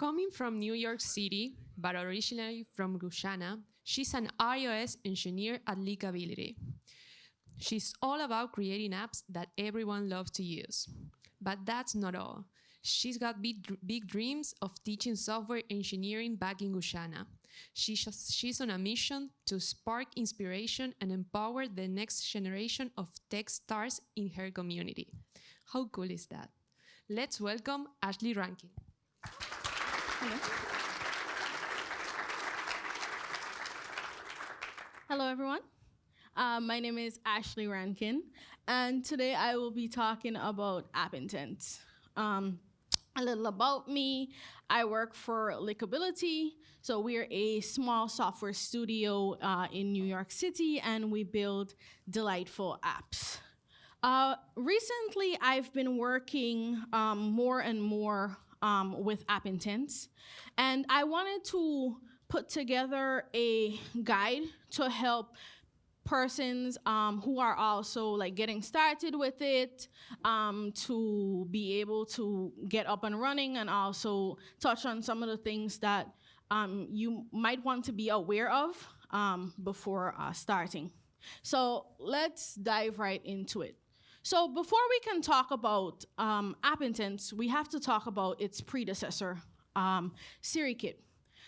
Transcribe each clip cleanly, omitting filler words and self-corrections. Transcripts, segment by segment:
Coming from New York City, but originally from Guyana, she's an iOS engineer at Leakability. She's all about creating apps that everyone loves to use. But that's not all. She's got big dreams of teaching software engineering back in Guyana. She's on a mission to spark inspiration and empower the next generation of tech stars in her community. How cool is that? Let's welcome Ashli Rankin. Hello. Hello, everyone. My name is Ashli Rankin, and today I will be talking about app intent. A little about me. I work for Lickability. So we're a small software studio in New York City, and we build delightful apps. Recently, I've been working more and more with app intents, and I wanted to put together a guide to help persons who are also like getting started with it to be able to get up and running, and also touch on some of the things that you might want to be aware of before starting. So let's dive right into it. So before we can talk about app intents, we have to talk about its predecessor, SiriKit.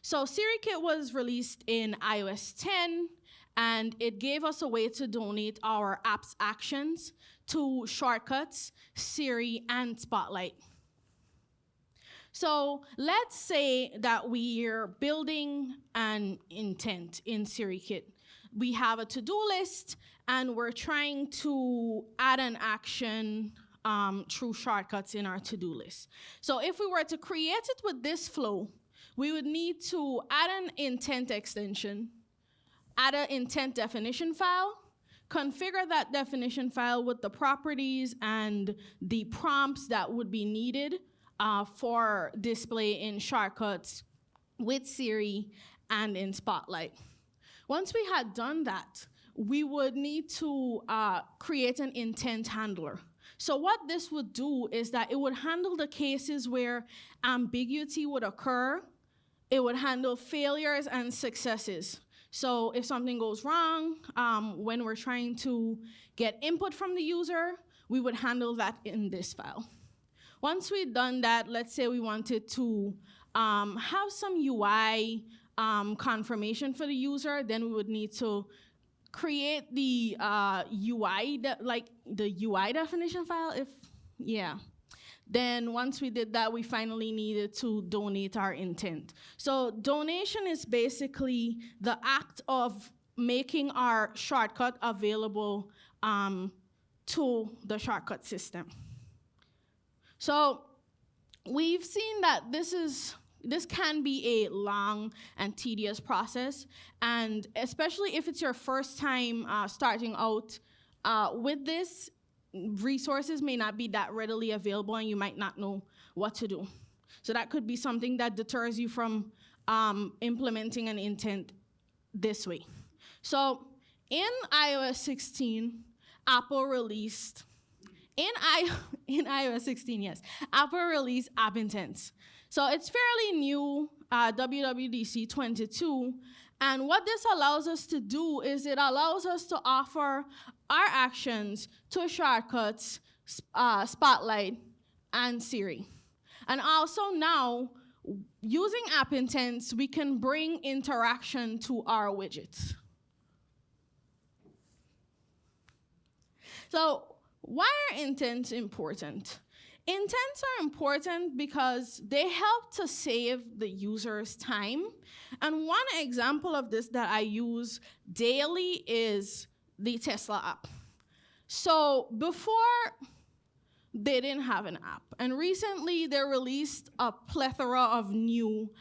So SiriKit was released in iOS 10, and it gave us a way to donate our app's actions to Shortcuts, Siri, and Spotlight. So let's say that we're building an intent in SiriKit. We have a to-do list, and we're trying to add an action through shortcuts in our to-do list. So if we were to create it with this flow, we would need to add an intent extension, add an intent definition file, configure that definition file with the properties and the prompts that would be needed for display in Shortcuts with Siri and in Spotlight. Once we had done that, we would need to create an intent handler. So what this would do is that it would handle the cases where ambiguity would occur. It would handle failures and successes. So if something goes wrong, when we're trying to get input from the user, we would handle that in this file. Once we've done that, let's say we wanted to have some UI confirmation for the user, then we would need to create the UI, the UI definition file, Then once we did that, we finally needed to donate our intent. So donation is basically the act of making our shortcut available to the shortcut system. So we've seen that this can be a long and tedious process, and especially if it's your first time starting out with this, resources may not be that readily available, and you might not know what to do. So that could be something that deters you from implementing an intent this way. So in iOS 16, Apple released, iOS 16, yes, Apple released app intents. So it's fairly new, WWDC 22, and what this allows us to do is it allows us to offer our actions to Shortcuts, Spotlight, and Siri. And also now, using app intents, we can bring interaction to our widgets. So why are intents important? Intents are important because they help to save the user's time. And one example of this that I use daily is the Tesla app. So before, they didn't have an app. And recently, they released a plethora of new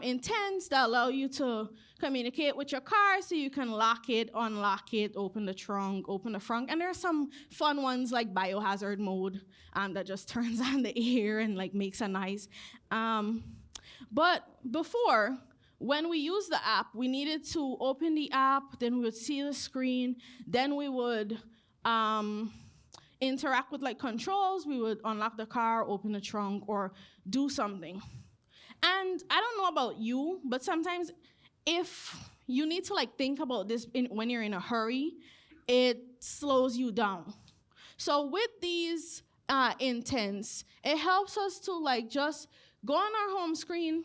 intents that allow you to communicate with your car, so you can lock it, unlock it, open the trunk, open the front. And there are some fun ones like biohazard mode that just turns on the air and like makes a noise. But before, when we used the app, we needed to open the app, then we would see the screen, then we would interact with like controls. We would unlock the car, open the trunk, or do something. And I don't know about you, but sometimes if you need to like think about this when you're in a hurry, it slows you down. So with these intents, it helps us to like just go on our home screen,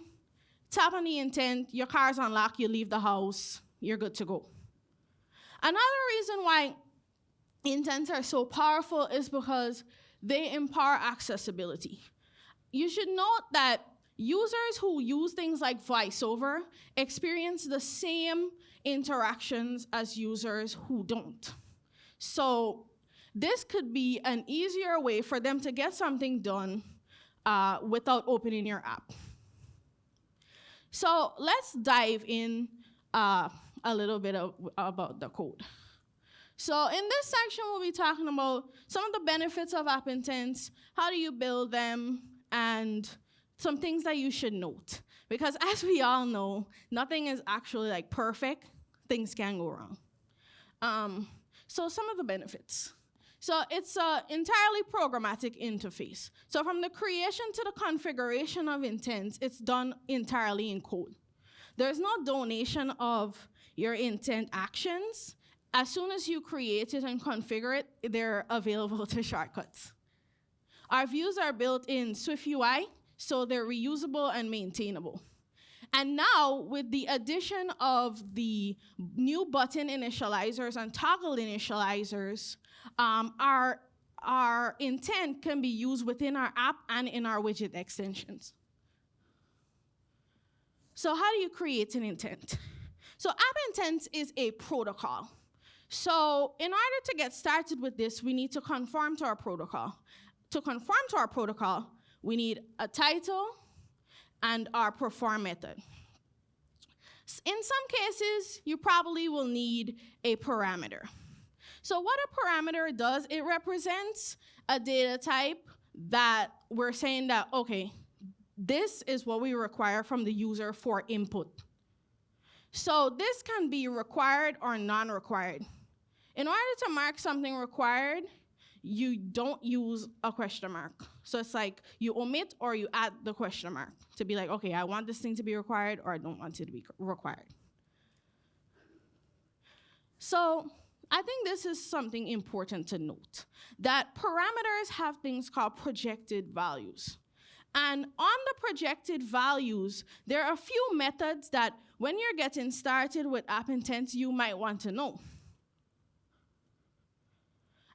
tap on the intent, your car's unlocked, you leave the house, you're good to go. Another reason why intents are so powerful is because they empower accessibility. You should note that users who use things like VoiceOver experience the same interactions as users who don't. So this could be an easier way for them to get something done without opening your app. So let's dive in a little bit about the code. So in this section, we'll be talking about some of the benefits of app intents, how do you build them, and some things that you should note. Because as we all know, nothing is actually like perfect. Things can go wrong. So some of the benefits. So it's an entirely programmatic interface. So from the creation to the configuration of intents, it's done entirely in code. There's no donation of your intent actions. As soon as you create it and configure it, they're available to shortcuts. Our views are built in SwiftUI, so they're reusable and maintainable. And now, with the addition of the new button initializers and toggle initializers, our intent can be used within our app and in our widget extensions. So how do you create an intent? So app intents is a protocol. So in order to get started with this, we need to conform to our protocol. To conform to our protocol, we need a title and our perform method. In some cases, you probably will need a parameter. So what a parameter does, it represents a data type that we're saying that, okay, this is what we require from the user for input. So this can be required or non-required. In order to mark something required, you don't use a question mark. So it's like you omit or you add the question mark to be like, okay, I want this thing to be required or I don't want it to be required. So I think this is something important to note, that parameters have things called projected values. And on the projected values, there are a few methods that when you're getting started with app intents, you might want to know.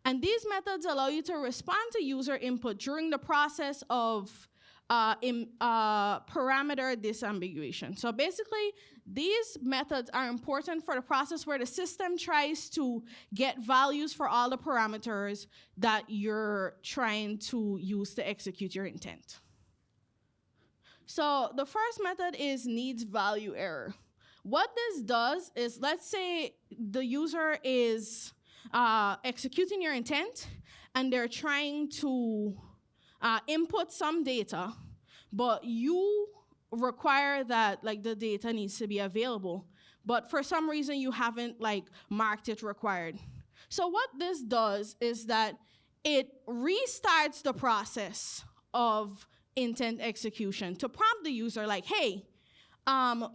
And these methods allow you to respond to user input during the process of parameter disambiguation. So basically, these methods are important for the process where the system tries to get values for all the parameters that you're trying to use to execute your intent. So the first method is needs value error. What this does is, let's say the user is executing your intent, and they're trying to input some data, but you require that like the data needs to be available, but for some reason you haven't like marked it required. So what this does is that it restarts the process of intent execution to prompt the user like, hey,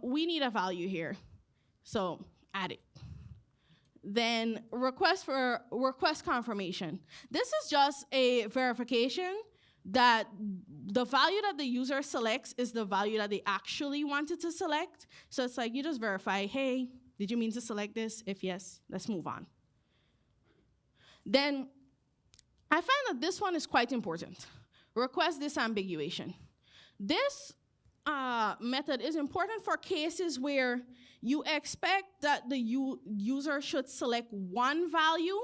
we need a value here, so add it. Then request confirmation. This is just a verification that the value that the user selects is the value that they actually wanted to select. So it's like you just verify, hey, did you mean to select this? If yes, let's move on. Then I find that this one is quite important. Request disambiguation. This method is important for cases where you expect that the user should select one value,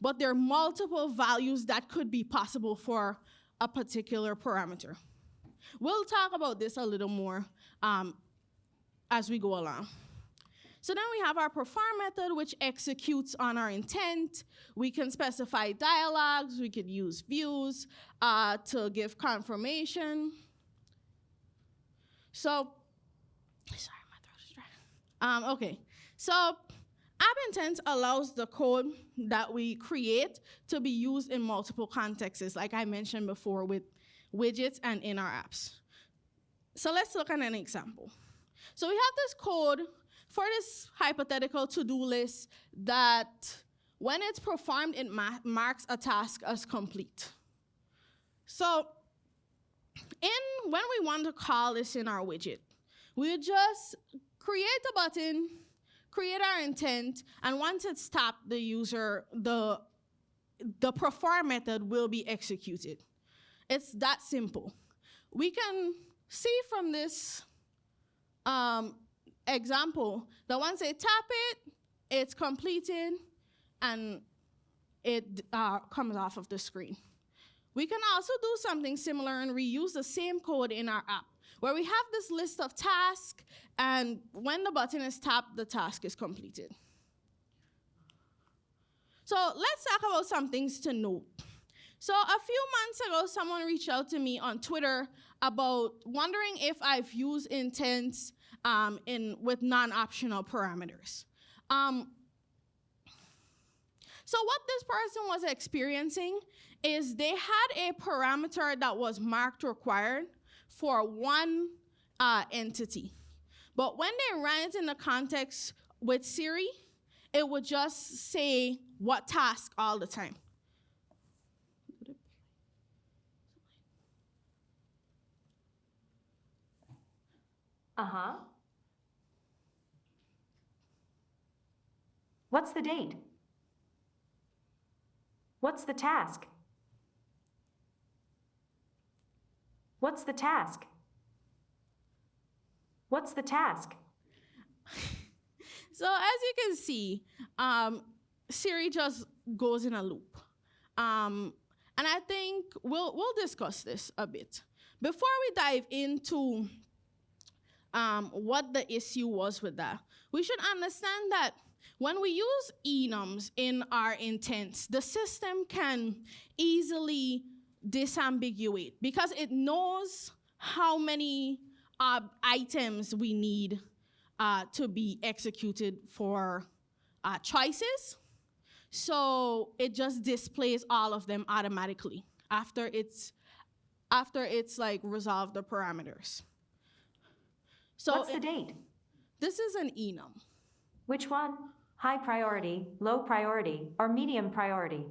but there are multiple values that could be possible for a particular parameter. We'll talk about this a little more as we go along. So then we have our perform method, which executes on our intent. We can specify dialogues. We could use views to give confirmation. So, sorry, my throat is dry. Okay, so app intent allows the code that we create to be used in multiple contexts, like I mentioned before with widgets and in our apps. So let's look at an example. So we have this code for this hypothetical to-do list that when it's performed, it marks a task as complete. So when we want to call this in our widget, we just create a button, create our intent, and once it's tapped, the user, the perform method will be executed. It's that simple. We can see from this example that once they tap it, it's completed, and it comes off of the screen. We can also do something similar and reuse the same code in our app, where we have this list of tasks, and when the button is tapped, the task is completed. So let's talk about some things to note. So a few months ago, someone reached out to me on Twitter about wondering if I've used intents with non-optional parameters. So what this person was experiencing is they had a parameter that was marked required for one entity. But when they ran it in the context with Siri, it would just say what task all the time. Uh-huh. What's the date? What's the task? What's the task? What's the task? So as you can see, Siri just goes in a loop. And I think we'll discuss this a bit. Before we dive into what the issue was with that, we should understand that when we use enums in our intents, the system can easily disambiguate because it knows how many items we need to be executed for choices. So it just displays all of them automatically after it's like resolved the parameters. So What's the date? This is an enum. Which one? High priority, low priority, or medium priority?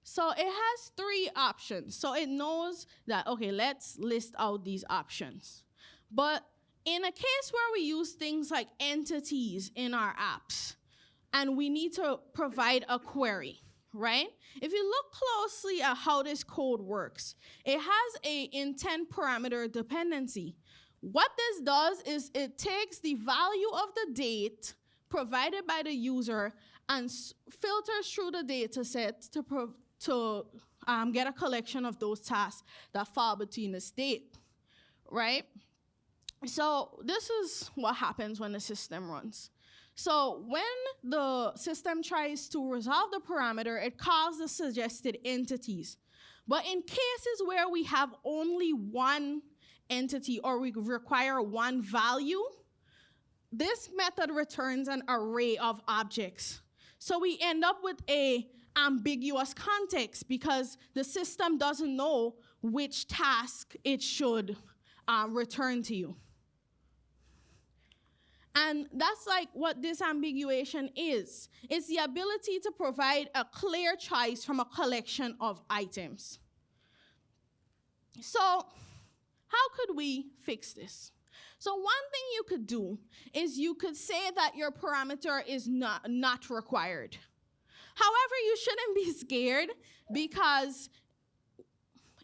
So it has 3 options. So it knows that, okay, let's list out these options. But in a case where we use things like entities in our apps, and we need to provide a query, right? If you look closely at how this code works, it has an intent parameter dependency. What this does is it takes the value of the date provided by the user and filters through the data set to get a collection of those tasks that fall between the state, right? So this is what happens when the system runs. So when the system tries to resolve the parameter, it calls the suggested entities. But in cases where we have only one entity or we require one value, this method returns an array of objects. So we end up with an ambiguous context because the system doesn't know which task it should return to you. And that's like what disambiguation is. It's the ability to provide a clear choice from a collection of items. So how could we fix this? So one thing you could do is you could say that your parameter is not required. However, you shouldn't be scared because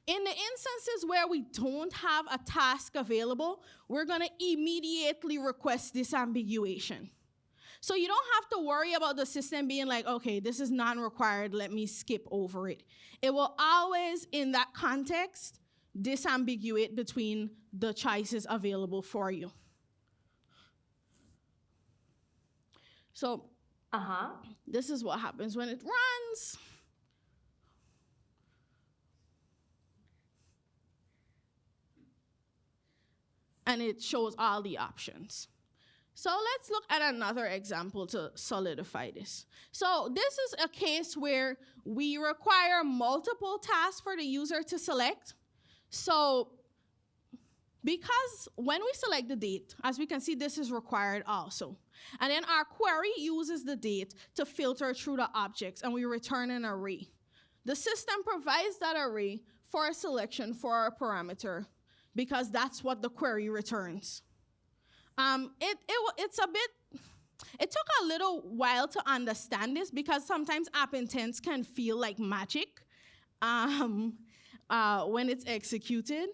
in the instances where we don't have a task available, we're going to immediately request disambiguation. So you don't have to worry about the system being like, okay, this is non-required, let me skip over it. It will always, in that context, disambiguate between the choices available for you. So this is what happens when it runs. And it shows all the options. So let's look at another example to solidify this. So this is a case where we require multiple tasks for the user to select. So Because when we select the date, as we can see, this is required also. And then our query uses the date to filter through the objects, and we return an array. The system provides that array for a selection for our parameter, because that's what the query returns. It took a little while to understand this, because sometimes app intents can feel like magic when it's executed.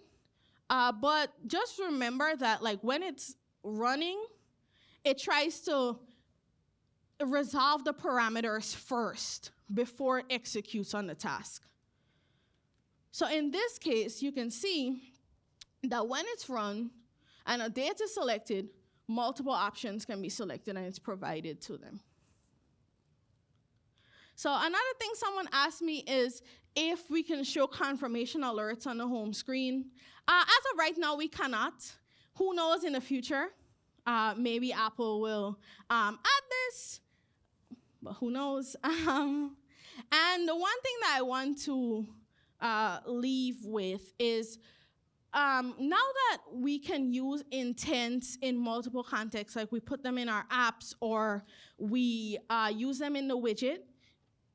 But just remember that, like, when it's running, it tries to resolve the parameters first before it executes on the task. So in this case, you can see that when it's run and a date is selected, multiple options can be selected and it's provided to them. So another thing someone asked me is if we can show confirmation alerts on the home screen. As of right now, we cannot. Who knows in the future? Maybe Apple will add this, but who knows? And the one thing that I want to leave with is now that we can use intents in multiple contexts, like we put them in our apps or we use them in the widget,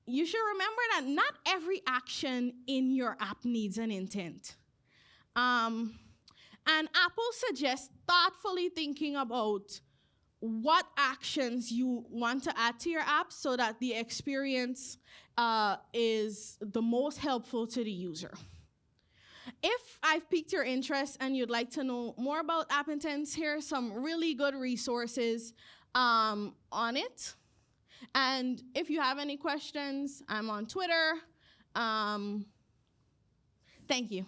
you should remember that not every action in your app needs an intent. And Apple suggests thoughtfully thinking about what actions you want to add to your app so that the experience is the most helpful to the user. If I've piqued your interest and you'd like to know more about app intents, here are some really good resources on it. And if you have any questions, I'm on Twitter. Thank you.